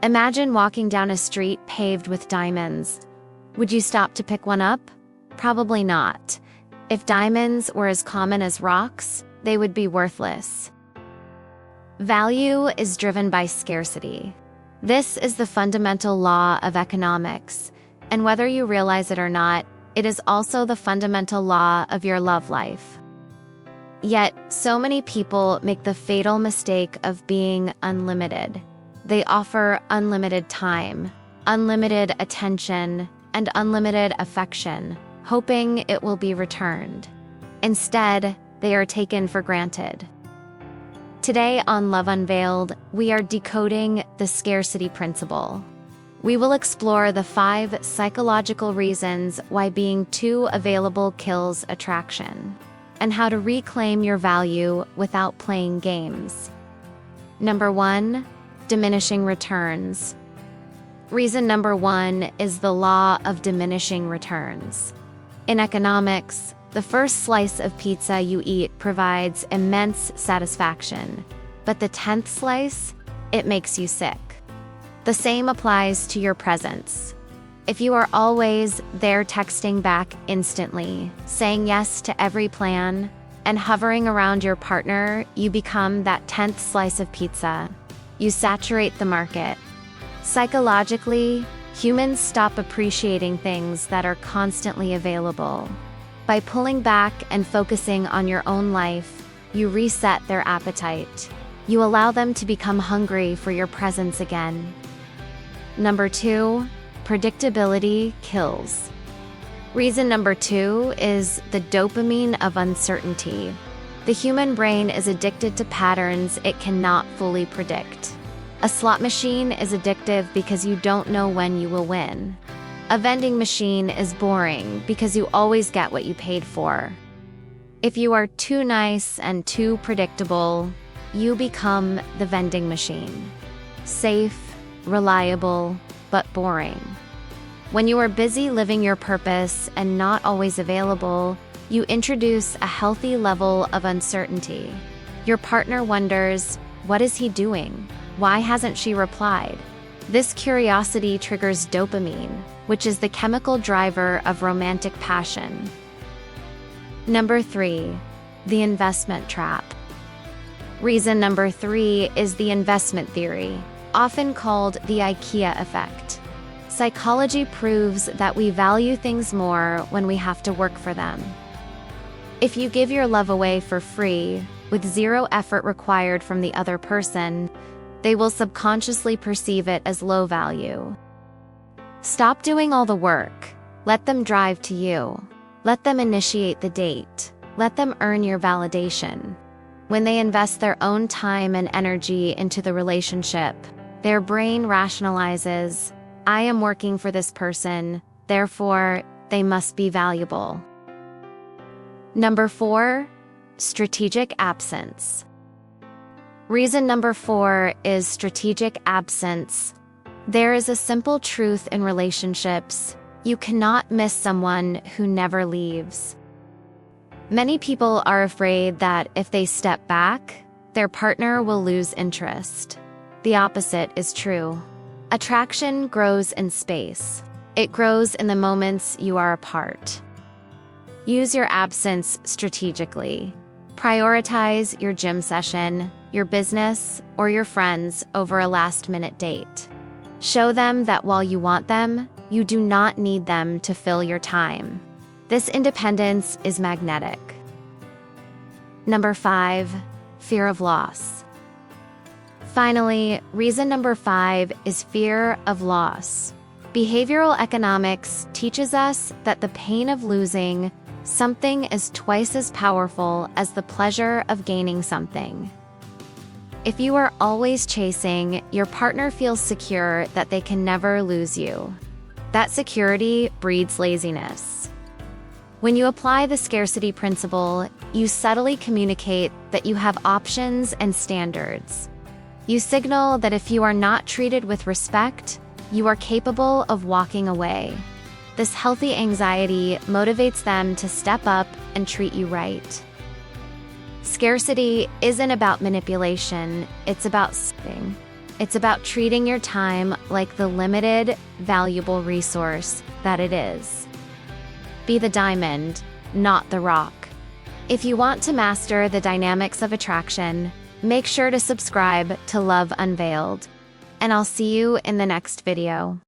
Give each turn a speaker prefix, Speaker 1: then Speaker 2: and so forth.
Speaker 1: Imagine walking down a street paved with diamonds. Would you stop to pick one up? Probably not. If diamonds were as common as rocks, they would be worthless. Value is driven by scarcity. This is the fundamental law of economics, and whether you realize it or not, it is also the fundamental law of your love life. Yet, so many people make the fatal mistake of being unlimited. They offer unlimited time, unlimited attention, and unlimited affection, hoping it will be returned. Instead, they are taken for granted. Today on Love Unveiled, we are decoding the scarcity principle. We will explore the 5 psychological reasons why being too available kills attraction, and how to reclaim your value without playing games. Number 1, diminishing returns. Reason number 1 is the law of diminishing returns. In economics, the first slice of pizza you eat provides immense satisfaction, but the 10th slice, it makes you sick. The same applies to your presence. If you are always there texting back instantly, saying yes to every plan, and hovering around your partner, you become that 10th slice of pizza. You saturate the market. Psychologically, humans stop appreciating things that are constantly available. By pulling back and focusing on your own life, you reset their appetite. You allow them to become hungry for your presence again. Number 2, predictability kills. Reason number 2 is the dopamine of uncertainty. The human brain is addicted to patterns it cannot fully predict. A slot machine is addictive because you don't know when you will win. A vending machine is boring because you always get what you paid for. If you are too nice and too predictable, you become the vending machine. Safe, reliable, but boring. When you are busy living your purpose and not always available, you introduce a healthy level of uncertainty. Your partner wonders, what is he doing? Why hasn't she replied? This curiosity triggers dopamine, which is the chemical driver of romantic passion. Number 3, the investment trap. Reason number 3 is the investment theory, often called the Ikea Effect. Psychology proves that we value things more when we have to work for them. If you give your love away for free, with zero effort required from the other person, they will subconsciously perceive it as low value. Stop doing all the work. Let them drive to you. Let them initiate the date. Let them earn your validation. When they invest their own time and energy into the relationship, their brain rationalizes, I am working for this person, therefore, they must be valuable. Number 4, strategic absence. Reason number 4 is strategic absence. There is a simple truth in relationships. You cannot miss someone who never leaves. Many people are afraid that if they step back, their partner will lose interest. The opposite is true. Attraction grows in space. It grows in the moments you are apart. Use your absence strategically. Prioritize your gym session, your business, or your friends over a last-minute date. Show them that while you want them, you do not need them to fill your time. This independence is magnetic. Number 5, fear of loss. Finally, reason number 5 is fear of loss. Behavioral economics teaches us that the pain of losing something is twice as powerful as the pleasure of gaining something. If you are always chasing, your partner feels secure that they can never lose you. That security breeds laziness. When you apply the scarcity principle, you subtly communicate that you have options and standards. You signal that if you are not treated with respect, you are capable of walking away. This healthy anxiety motivates them to step up and treat you right. Scarcity isn't about manipulation, it's about saving. It's about treating your time like the limited, valuable resource that it is. Be the diamond, not the rock. If you want to master the dynamics of attraction, make sure to subscribe to Love Unveiled, and I'll see you in the next video.